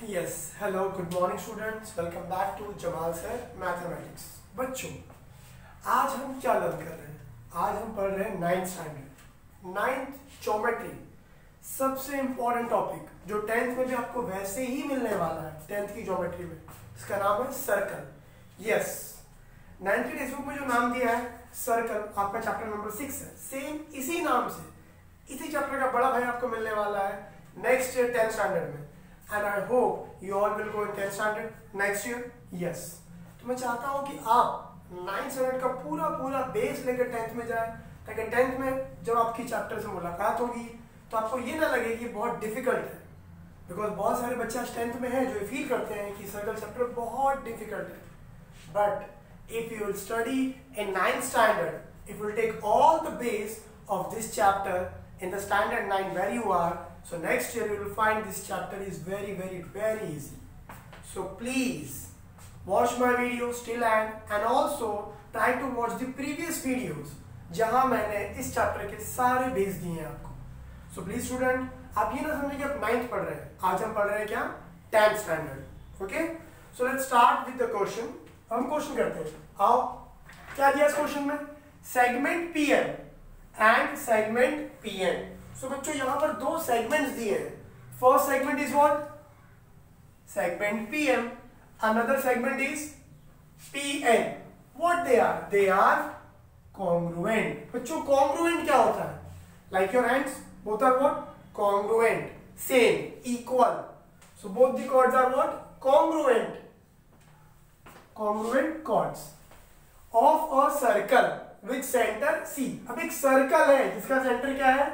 Yes hello good morning students, welcome back to Jamal sir mathematics. बच्चों, आज हम क्या लर्न कर रहे हैं? आज हम पढ़ रहे हैं 9th स्टैंडर्ड, 9th ज्योमेट्री। सबसे इंपॉर्टेंट टॉपिक जो 10th में भी आपको वैसे ही मिलने वाला है 10th की ज्योमेट्री में, इसका नाम है सर्कल। यस, 9th के टेक्स्ट बुक में जो नाम दिया है सर्कल, आपका चैप्टर नंबर 6 है। सेम इसी नाम से इसी चैप्टर का बड़ा भाई आपको मिलने वाला है नेक्स्ट ईयर 10th स्टैंडर्ड में। And I hope you all will go in 10th standard next year. Yes. तो मैं चाहता हूँ कि आप 9th स्टैंडर्ड का पूरा बेस लेकर 10th में जाए, ताकि 10th में जब आपकी चैप्टर से मुलाकात होगी तो आपको ये ना लगे कि बहुत डिफिकल्ट है। बिकॉज बहुत सारे बच्चे आज 10th में हैं जो फील करते हैं कि सर्कल चैप्टर बहुत डिफिकल्ट है। But if you will study in 9th standard, if you will take all the base of this chapter in the standard 9 where you are, so next year you will find this chapter is very easy. So please watch my videos till end and also try to watch the previous videos जहां मैंने इस chapter के सारे base दिए हैं आपको। So please student, आप ये ना समझे कि आप 9th पढ़ रहे हैं, आज हम पढ़ रहे हैं क्या 10th standard। Okay, so let's start with the question। हम क्वेश्चन करते हैं। आओ, क्या दिया इस क्वेश्चन में? Segment PM and segment PN। So बच्चों, यहां पर दो सेगमेंट्स दिए हैं। First segment is what? Segment PM, another segment is PN। What they are? They are congruent. बच्चों, कॉन्ग्रुएंट क्या होता है? Like your hands, both are what? Congruent, same, equal. So both the chords are what? Congruent. Congruent chords of a circle with centre C। अब एक circle है जिसका centre क्या है?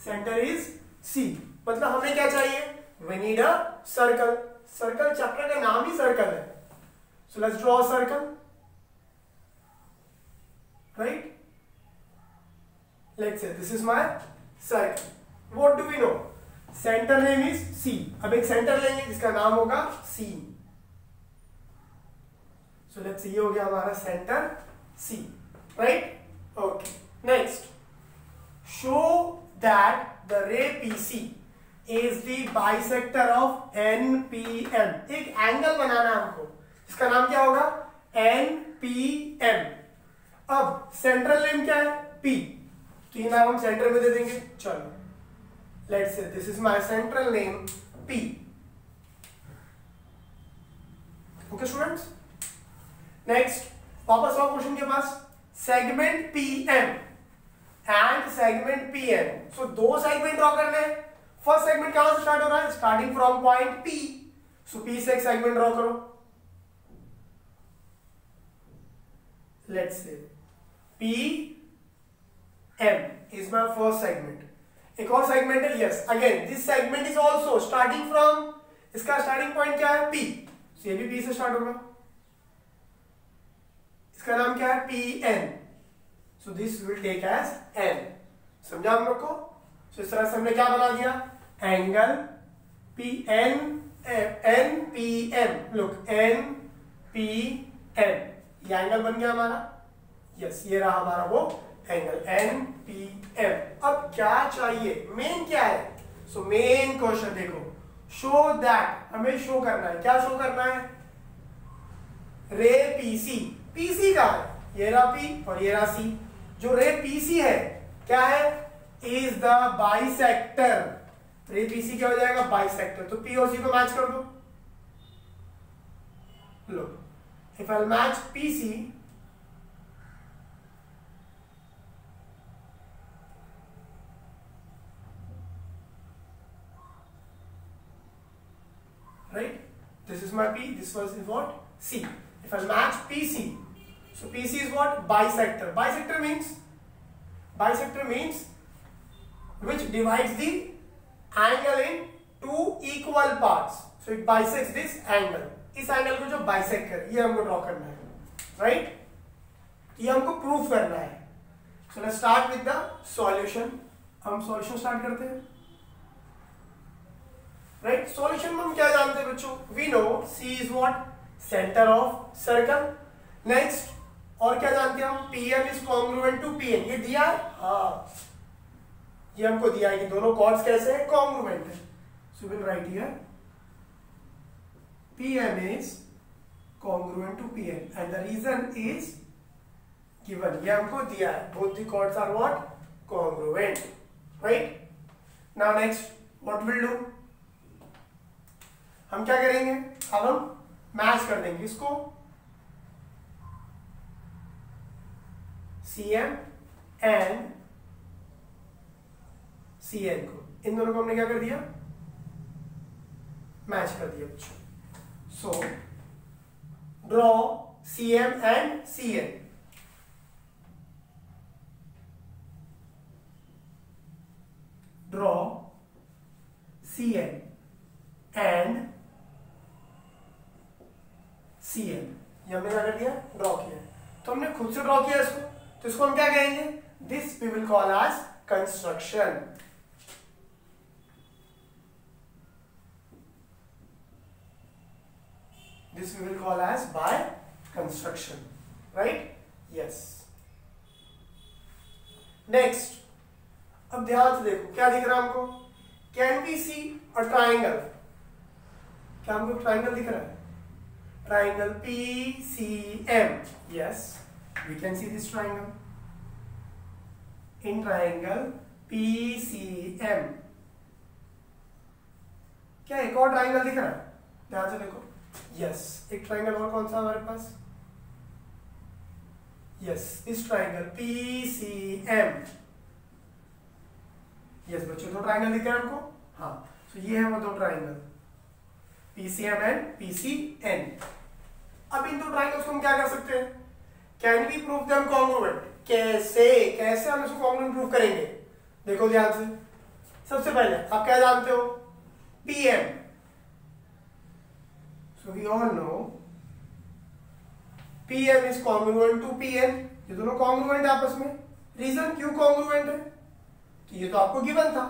Centre is C। मतलब हमें क्या चाहिए? We need a circle. Circle chapter का नाम ही सर्कल है। So let's draw a circle, right? Let's say this is my circle. What do we know? Centre name is C। अब एक सेंटर लेंगे जिसका नाम होगा C। सो लेट्स से ये हो गया हमारा centre C, right? Okay. Next, show that the ray PC is the bisector of NPM। एक एंगल बनाना है हमको, इसका नाम क्या होगा? NPM। अब सेंट्रल नेम क्या है? P, तो ये नाम हम सेंटर में दे देंगे। चलो, let's say this is my central name P। Okay students, next वापस आओ क्वेश्चन के पास। Segment PM and segment PN। So दो सेगमेंट ड्रॉ करने हैं। फर्स्ट सेगमेंट कहां से स्टार्ट हो रहा है? Starting from point P। So P से एक सेगमेंट ड्रॉ करो। Let's say PM is my first segment. एक और सेगमेंट है, yes, again this segment is also starting from, इसका स्टार्टिंग पॉइंट क्या है? P। सो ये भी P से स्टार्ट होगा। इसका नाम क्या है? PN। So this will take as N। समझा हम लोग को? सो इस तरह से हमने क्या बना दिया? Angle PN NPM। Look, NPM, ये एंगल बन गया हमारा। यस, ये रहा हमारा वो एंगल NPM। अब क्या चाहिए? मेन क्या है? सो मेन क्वेश्चन देखो, शो दैट, हमें शो करना है। क्या शो करना है? रे PC। PC का है, ये रहा P और ये रहा C। जो रे PC है क्या है? Is the bisector. रे PC क्या हो जाएगा? बाइसेक्टर। तो P और C को मैच कर दो। लो, if I match PC, right? This is my P, this was is what? C. If I match PC, so PC is what? Bisector. Bisector means which divides the angle in two equal parts. So it bisects this angle. इस angle को जो bisect करे, ये हमको draw करना है, right? ये हमको प्रूफ करना है। So let's start with the solution. हम सॉल्यूशन स्टार्ट करते हैं, राइट? सॉल्यूशन में हम क्या जानते हैं बच्चों? We know C is what? Centre of circle. Next, और क्या जानते हैं हम? PM is congruent to PN। ये दिया है, हाँ, ये हमको दिया है कि दोनों कॉर्ड्स कैसे हैं? कॉन्ग्रुएंट है। So will write here PM is congruent to PN and the reason is given. ये हमको दिया है. Both the chords are what? Congruent. Right? Now next, what we'll do? हम क्या करेंगे? अब हम मैच कर देंगे इसको CM and CN को. इन दोनों को हमने क्या कर दिया? मैच कर दिया बच्चों. So draw CM and CN. Draw CM and CN. ये हमने क्या कर दिया? ड्रॉ किया. तो हमने खुद से ड्रॉ किया इसको, तो इसको हम क्या कहेंगे? This we will call as construction. This we will call as by construction, right? Yes. Next, अब ध्यान से देखो क्या दिख रहा है हमको? Can we see a triangle? क्या हमको ट्राइंगल दिख रहा है? Triangle PCM. Yes, we can see this triangle. In triangle PCM, क्या एक और ट्राइंगल दिख रहा है? ध्यान से देखो. यस, एक ट्राइंगल और कौन सा हमारे पास? Yes, this triangle PCM. Yes बच्चों, दो ट्राइंगल दिख रहे हैं हमको. हाँ, तो ये है वो दो ट्राइंगल PCM एंड PCN. अब इन दो ट्राइंगल्स को हम क्या कर सकते हैं? Can we prove them congruent? कैसे हम इसको कॉन्ग्रुएंट प्रूव करेंगे? देखो ध्यान से. सबसे पहले आप क्या जानते हो? PM. So we all know PM is congruent to PN. ये दोनों congruent है आपस में. रीजन क्यों congruent है? तो ये तो आपको given था.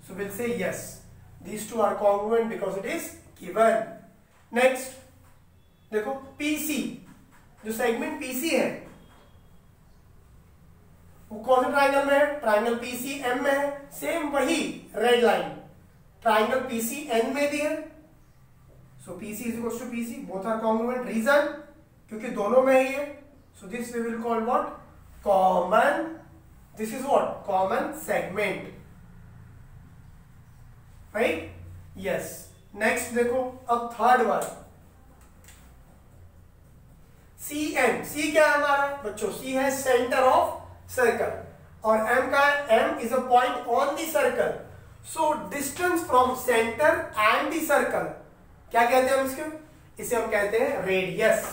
So we'll say yes, these two are congruent because it is given. Next, देखो PC, जो सेगमेंट PC है वो कौन से ट्राइंगल में है? ट्राइंगल PCM में है. सेम वही रेड लाइन ट्राइंगल PCN में भी है. So PC is equals to PC. Both are congruent. Reason? क्योंकि दोनों में ही है. So this we will call what? Common. This is what? Common segment. Right? Yes. Next देखो अब थर्ड वन. CM. C क्या है हमारा बच्चों? C है सेंटर ऑफ सर्कल और M का है? M is a point on the circle. So distance from center and the circle. क्या कहते हैं हम इसके? इसे हम कहते हैं radius.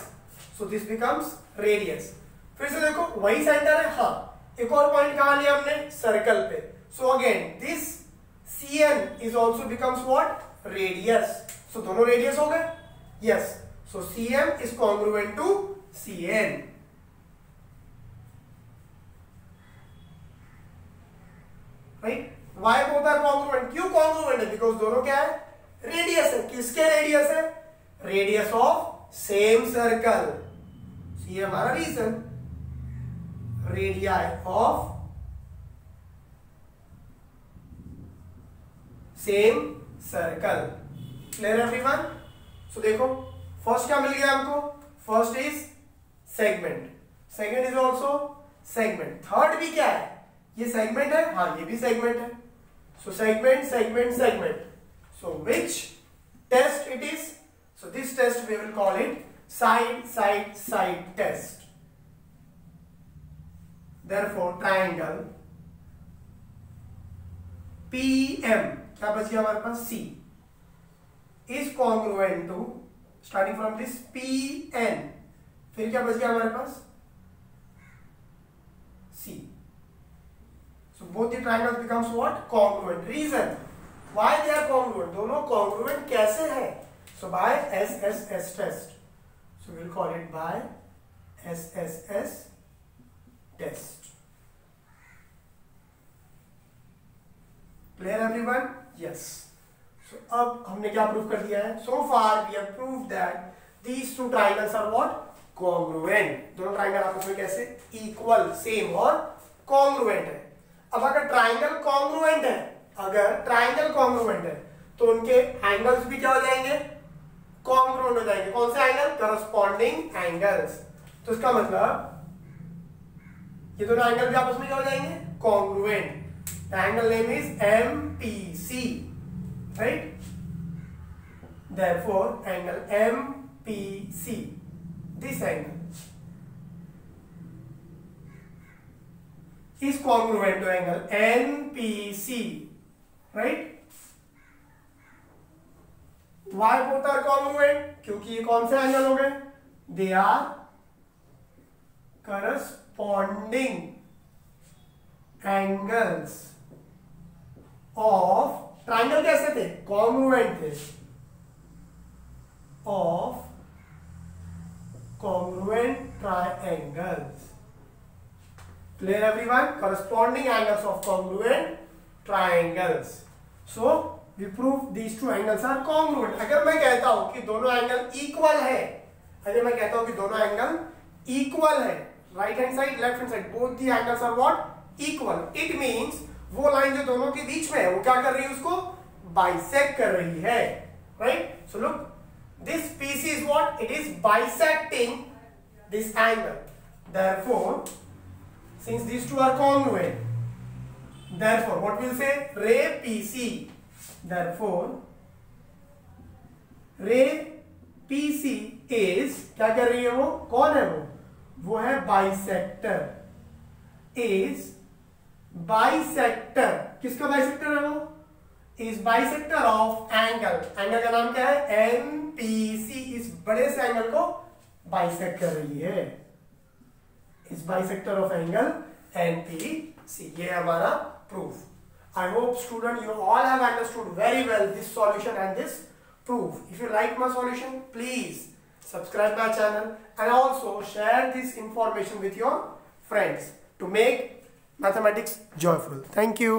So this becomes radius. फिर से देखो वही सेंटर है. हाँ, एक और पॉइंट कहां लिया हमने? सर्कल पे. So again this CN is also becomes what? Radius. So दोनों रेडियस हो गए. Yes. So CM is congruent to CN. Right? Why both are congruent? क्यों कॉन्ग्रुएंट है? बिकॉज दोनों क्या है? रेडियस है. किसके रेडियस है? Radius of same circle. ये हमारा reason. Radii of same circle. Clear everyone? So देखो फर्स्ट क्या मिल गया हमको? First is segment. Second is also segment. Third भी क्या है? ये सेगमेंट है. हाँ, ये भी सेगमेंट है. So segment segment segment. So which test it is? So this test we will call it side test. Therefore triangle PM, क्या बच गया हमारे पास? C is congruent to, starting from this PN, फिर क्या बच गया हमारे पास? C. So both the triangles becomes what? Congruent. Reason why they are congruent? दोनों congruent कैसे हैं? So by SSS test. So we will call it by SSS test. Clear everyone? Yes. So अब हमने क्या प्रूव कर दिया है? So far we have proved that these two triangles are what? Congruent. दोनों ट्राइंगल आपस में कैसे? Equal, same और congruent है. अब अगर ट्राइंगल congruent है, अगर ट्राइंगल कॉन्ग्रुएंट है तो उनके एंगल्स भी क्या हो जाएंगे? कॉन्ग्रुएंट हो जाएंगे। कौन से एंगल? Corresponding angles. तो इसका मतलब ये दोनों एंगल भी आपस में क्या हो जाएंगे? Congruent. The angle name is MPC, right? Therefore angle MPC, this angle is congruent to angle NPC, right? Why both are congruent? क्योंकि ये कौन से एंगल हो गए? They are corresponding angles of triangle कैसे थे? कॉन्ग्रुएंट थे, of congruent triangles. Clear everyone? Corresponding angles of congruent triangles. So we prove these two angles are congruent. अगर मैं कहता हूं कि दोनों एंगल इक्वल है, अगर मैं कहता हूं कि दोनों एंगल इक्वल है, right hand side left hand side, both the angles are what? Equal. It means वो लाइन जो दोनों के बीच में है वो क्या कर रही है? उसको बाइसेक्ट कर रही है, right? So look, this PC is what? It is bisecting this angle. Therefore, since these two are congruent, therefore what we'll say? Ray PC. Therefore, ray PC is क्या कर रही है वो? कौन है वो? वो है बाइसेक्टर। is bisector. किसका बाइसेक्टर है वो? is bisector of angle. Angle का नाम क्या है? MPC। इस बड़े से एंगल को बाइसेक्ट कर रही है, इस बाइसेक्टर ऑफ एंगल NPC। ये हमारा proof. I hope student you all have understood very well this solution and this proof. If you like my solution, please subscribe my channel and also share this information with your friends to make mathematics joyful. Thank you.